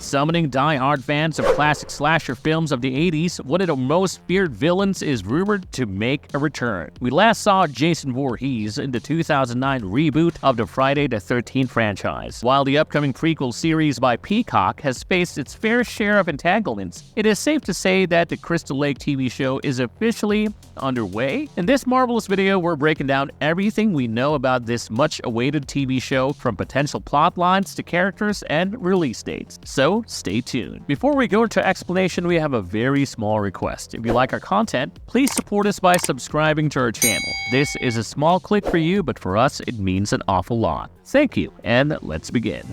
Summoning die-hard fans of classic slasher films of the 80s, one of the most feared villains is rumored to make a return. We last saw Jason Voorhees in the 2009 reboot of the Friday the 13th franchise. While the upcoming prequel series by Peacock has faced its fair share of entanglements, it is safe to say that the Crystal Lake TV show is officially underway. In this marvelous video, we're breaking down everything we know about this much-awaited TV show, from potential plot lines to characters and release dates. So stay tuned. Before we go into explanation, we have a very small request. If you like our content, please support us by subscribing to our channel. This is a small click for you, but for us, it means an awful lot. Thank you, and let's begin.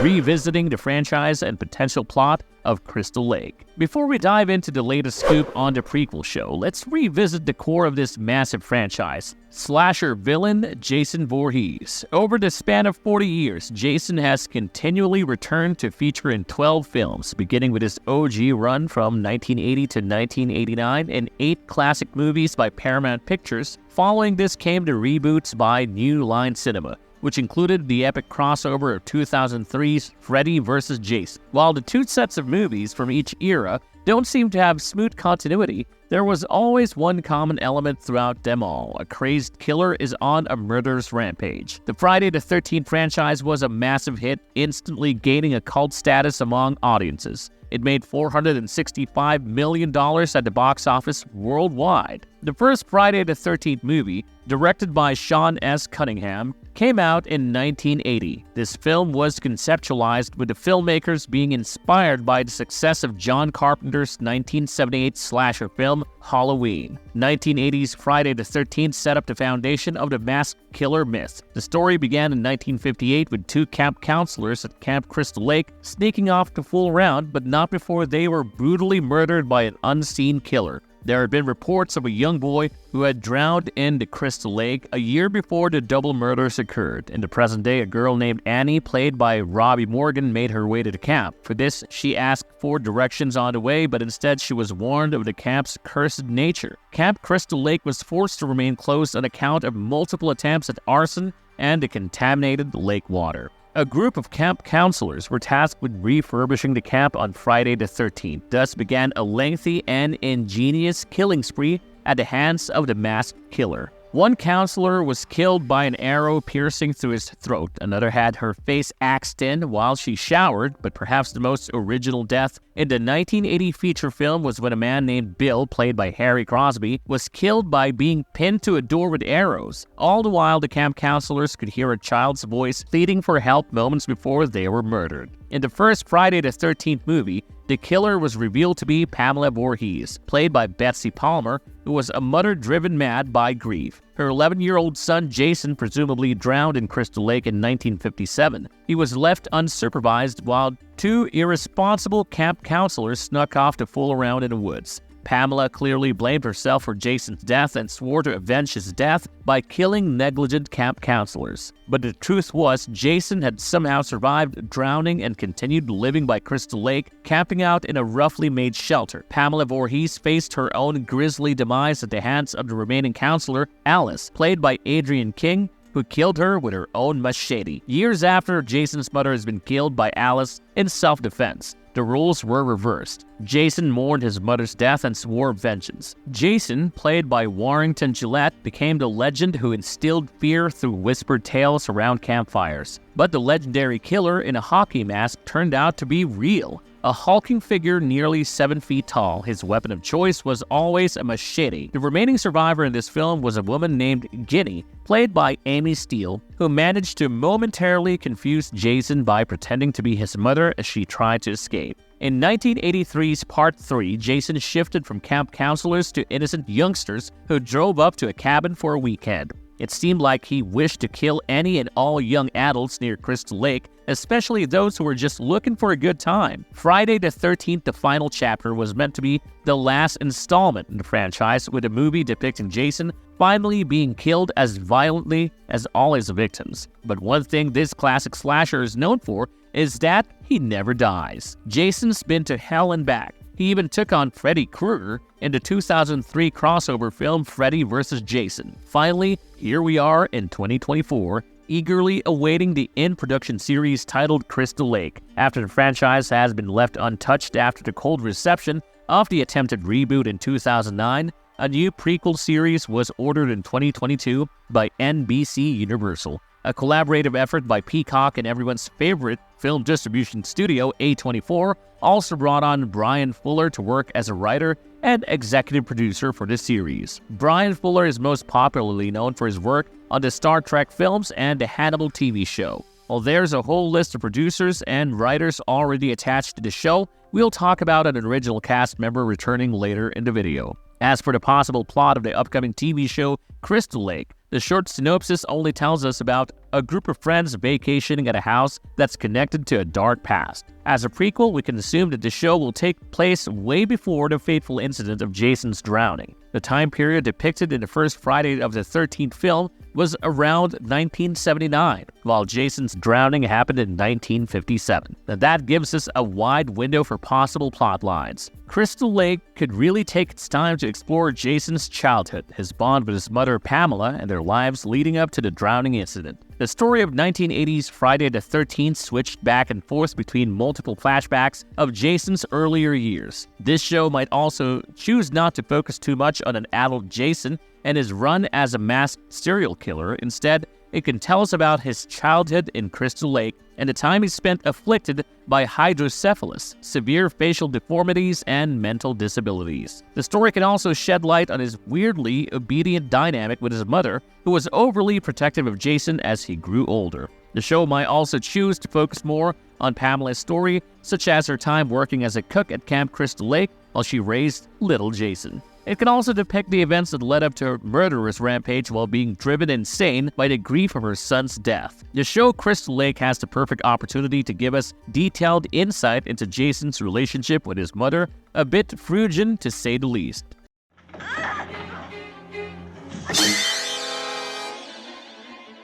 Revisiting the franchise and potential plot of Crystal Lake. Before we dive into the latest scoop on the prequel show, let's revisit the core of this massive franchise. Slasher villain Jason Voorhees. Over the span of 40 years, Jason has continually returned to feature in 12 films, beginning with his OG run from 1980 to 1989 and 8 classic movies by Paramount Pictures. Following this came the reboots by New Line Cinema, which included the epic crossover of 2003's Freddy vs. Jason. While the two sets of movies from each era don't seem to have smooth continuity, there was always one common element throughout them all. A crazed killer is on a murderous rampage. The Friday the 13th franchise was a massive hit, instantly gaining a cult status among audiences. It made $465 million at the box office worldwide. The first Friday the 13th movie, directed by Sean S. Cunningham, came out in 1980. This film was conceptualized with the filmmakers being inspired by the success of John Carpenter's 1978 slasher film, Halloween. 1980's Friday the 13th set up the foundation of the masked killer myth. The story began in 1958 with 2 camp counselors at Camp Crystal Lake sneaking off to fool around, but not before they were brutally murdered by an unseen killer. There had been reports of a young boy who had drowned in the Crystal Lake a year before the double murders occurred. In the present day, a girl named Annie, played by Robbie Morgan, made her way to the camp. For this, she asked for directions on the way, but instead she was warned of the camp's cursed nature. Camp Crystal Lake was forced to remain closed on account of multiple attempts at arson and the contaminated lake water. A group of camp counselors were tasked with refurbishing the camp on Friday the 13th. Thus began a lengthy and ingenious killing spree at the hands of the masked killer. One counselor was killed by an arrow piercing through his throat. Another had her face axed in while she showered, but perhaps the most original death in the 1980 feature film was when a man named Bill, played by Harry Crosby, was killed by being pinned to a door with arrows. All the while, the camp counselors could hear a child's voice pleading for help moments before they were murdered. In the first Friday the 13th movie, the killer was revealed to be Pamela Voorhees, played by Betsy Palmer, who was a mother driven mad by grief. Her 11-year-old son Jason presumably drowned in Crystal Lake in 1957. He was left unsupervised while 2 irresponsible camp counselors snuck off to fool around in the woods. Pamela clearly blamed herself for Jason's death and swore to avenge his death by killing negligent camp counselors. But the truth was, Jason had somehow survived drowning and continued living by Crystal Lake, camping out in a roughly made shelter. Pamela Voorhees faced her own grisly demise at the hands of the remaining counselor, Alice, played by Adrienne King, who killed her with her own machete. Years after Jason's mother has been killed by Alice in self-defense, the roles were reversed. Jason mourned his mother's death and swore vengeance. Jason, played by Warrington Gillette, became the legend who instilled fear through whispered tales around campfires. But the legendary killer in a hockey mask turned out to be real. A hulking figure nearly 7 feet tall, his weapon of choice was always a machete. The remaining survivor in this film was a woman named Ginny, played by Amy Steele, who managed to momentarily confuse Jason by pretending to be his mother as she tried to escape. In 1983's Part 3, Jason shifted from camp counselors to innocent youngsters who drove up to a cabin for a weekend. It seemed like he wished to kill any and all young adults near Crystal Lake, especially those who were just looking for a good time. Friday the 13th, the final chapter, was meant to be the last installment in the franchise, with a movie depicting Jason finally being killed as violently as all his victims. But one thing this classic slasher is known for is that he never dies. Jason's been to hell and back. He even took on Freddy Krueger in the 2003 crossover film Freddy vs. Jason. Finally, here we are in 2024, eagerly awaiting the in-production series titled Crystal Lake. After the franchise has been left untouched after the cold reception of the attempted reboot in 2009, a new prequel series was ordered in 2022 by NBC Universal. A collaborative effort by Peacock and everyone's favorite film distribution studio, A24, also brought on Brian Fuller to work as a writer and executive producer for the series. Brian Fuller is most popularly known for his work on the Star Trek films and the Hannibal TV show. While there's a whole list of producers and writers already attached to the show, we'll talk about an original cast member returning later in the video. As for the possible plot of the upcoming TV show Crystal Lake, the short synopsis only tells us about a group of friends vacationing at a house that's connected to a dark past. As a prequel, we can assume that the show will take place way before the fateful incident of Jason's drowning. The time period depicted in the first Friday of the 13th film was around 1979, while Jason's drowning happened in 1957. Now that gives us a wide window for possible plot lines. Crystal Lake could really take its time to explore Jason's childhood, his bond with his mother Pamela, and their lives leading up to the drowning incident. The story of 1980's Friday the 13th switched back and forth between multiple flashbacks of Jason's earlier years. This show might also choose not to focus too much on an adult Jason and his run as a masked serial killer. Instead, it can tell us about his childhood in Crystal Lake and the time he spent afflicted by hydrocephalus, severe facial deformities, and mental disabilities. The story can also shed light on his weirdly obedient dynamic with his mother, who was overly protective of Jason as he grew older. The show might also choose to focus more on Pamela's story, such as her time working as a cook at Camp Crystal Lake while she raised little Jason. It can also depict the events that led up to her murderous rampage while being driven insane by the grief of her son's death. The show Crystal Lake has the perfect opportunity to give us detailed insight into Jason's relationship with his mother, a bit Freudian to say the least.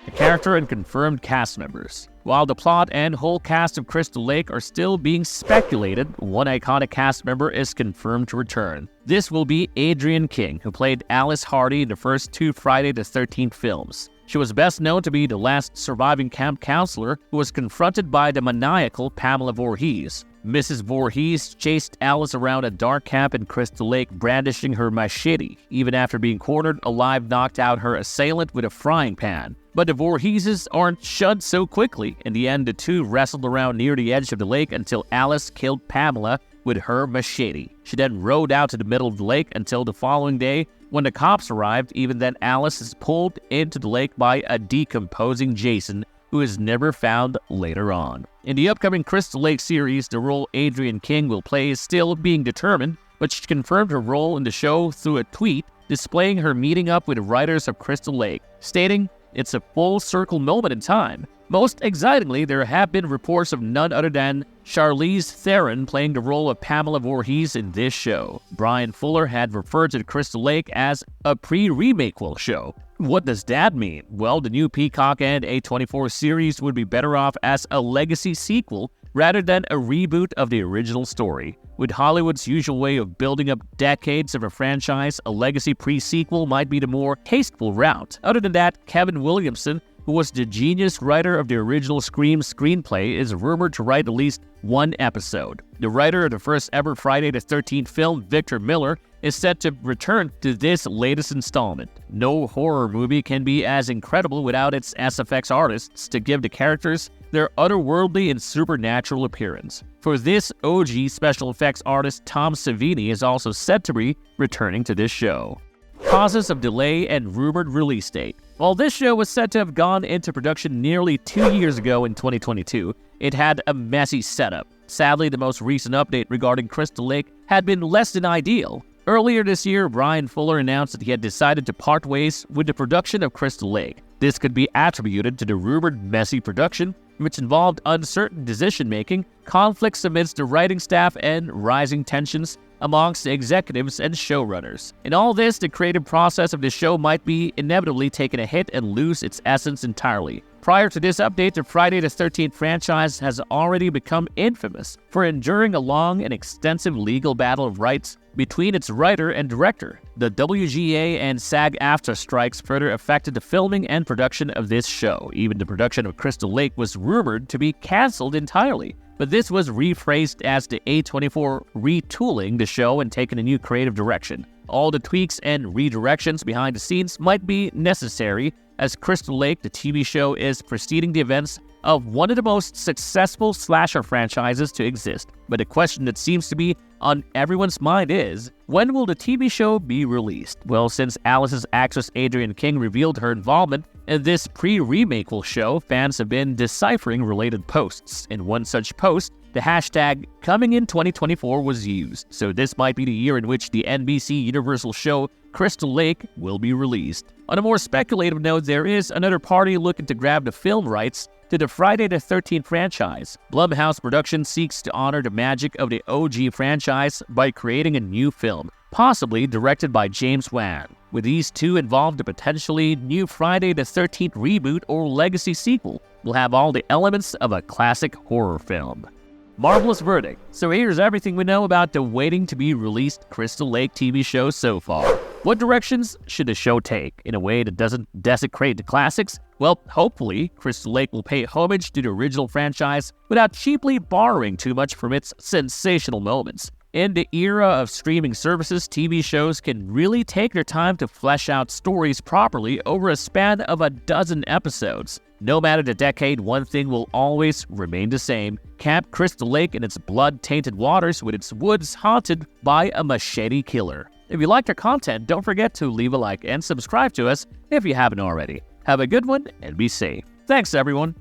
The character and confirmed cast members. While the plot and whole cast of Crystal Lake are still being speculated, one iconic cast member is confirmed to return. This will be Adrienne King, who played Alice Hardy in the first two Friday the 13th films. She was best known to be the last surviving camp counselor who was confronted by the maniacal Pamela Voorhees. Mrs. Voorhees chased Alice around a dark camp in Crystal Lake brandishing her machete. Even after being cornered, Alive knocked out her assailant with a frying pan. But the Voorheeses aren't shunned so quickly. In the end, the two wrestled around near the edge of the lake until Alice killed Pamela with her machete. She then rode out to the middle of the lake until the following day when the cops arrived. Even then, Alice is pulled into the lake by a decomposing Jason, who is never found later on. In the upcoming Crystal Lake series, the role Adrienne King will play is still being determined, but she confirmed her role in the show through a tweet displaying her meeting up with the writers of Crystal Lake, stating, "It's a full circle moment in time. Most excitingly, there have been reports of none other than Charlize Theron playing the role of Pamela Voorhees in this show." Brian Fuller had referred to Crystal Lake as a pre-remakeable show. What does that mean? Well, the new Peacock and A24 series would be better off as a legacy sequel rather than a reboot of the original story. With Hollywood's usual way of building up decades of a franchise, a legacy pre-sequel might be the more tasteful route. Other than that, Kevin Williamson, who was the genius writer of the original Scream screenplay, is rumored to write at least one episode. The writer of the first ever Friday the 13th film, Victor Miller, is set to return to this latest installment. No horror movie can be as incredible without its SFX artists to give the characters their otherworldly and supernatural appearance. For this, OG special effects artist Tom Savini is also set to be returning to this show. Causes of delay and rumored release date. While this show was set to have gone into production nearly 2 years ago in 2022, it had a messy setup. Sadly, the most recent update regarding Crystal Lake had been less than ideal. Earlier this year, Brian Fuller announced that he had decided to part ways with the production of Crystal Lake. This could be attributed to the rumored messy production, which involved uncertain decision-making, conflicts amidst the writing staff, and rising tensions amongst the executives and showrunners. In all this, the creative process of the show might be inevitably taking a hit and lose its essence entirely. Prior to this update, the Friday the 13th franchise has already become infamous for enduring a long and extensive legal battle of rights between its writer and director. The WGA and SAG-AFTRA strikes further affected the filming and production of this show. Even the production of Crystal Lake was rumored to be cancelled entirely. But this was rephrased as the A24 retooling the show and taking a new creative direction. All the tweaks and redirections behind the scenes might be necessary, as Crystal Lake, the TV show, is preceding the events of one of the most successful slasher franchises to exist. But the question that seems to be on everyone's mind is, when will the TV show be released? Well, since Alice's actress Adrienne King revealed her involvement in this pre-remake show, fans have been deciphering related posts. In one such post, the hashtag coming in 2024 was used, so this might be the year in which the NBC Universal show Crystal Lake will be released. On a more speculative note, there is another party looking to grab the film rights to the Friday the 13th franchise. Blumhouse Productions seeks to honor the magic of the OG franchise by creating a new film, possibly directed by James Wan. With these two involved, a potentially new Friday the 13th reboot or legacy sequel will have all the elements of a classic horror film. Marvelous verdict. So here's everything we know about the waiting to be released Crystal Lake TV show so far. What directions should the show take in a way that doesn't desecrate the classics? Well, hopefully, Crystal Lake will pay homage to the original franchise without cheaply borrowing too much from its sensational moments. In the era of streaming services, TV shows can really take their time to flesh out stories properly over a span of a dozen episodes. No matter the decade, one thing will always remain the same: Camp Crystal Lake in its blood-tainted waters with its woods haunted by a machete killer. If you liked our content, don't forget to leave a like and subscribe to us if you haven't already. Have a good one and be safe. Thanks, everyone.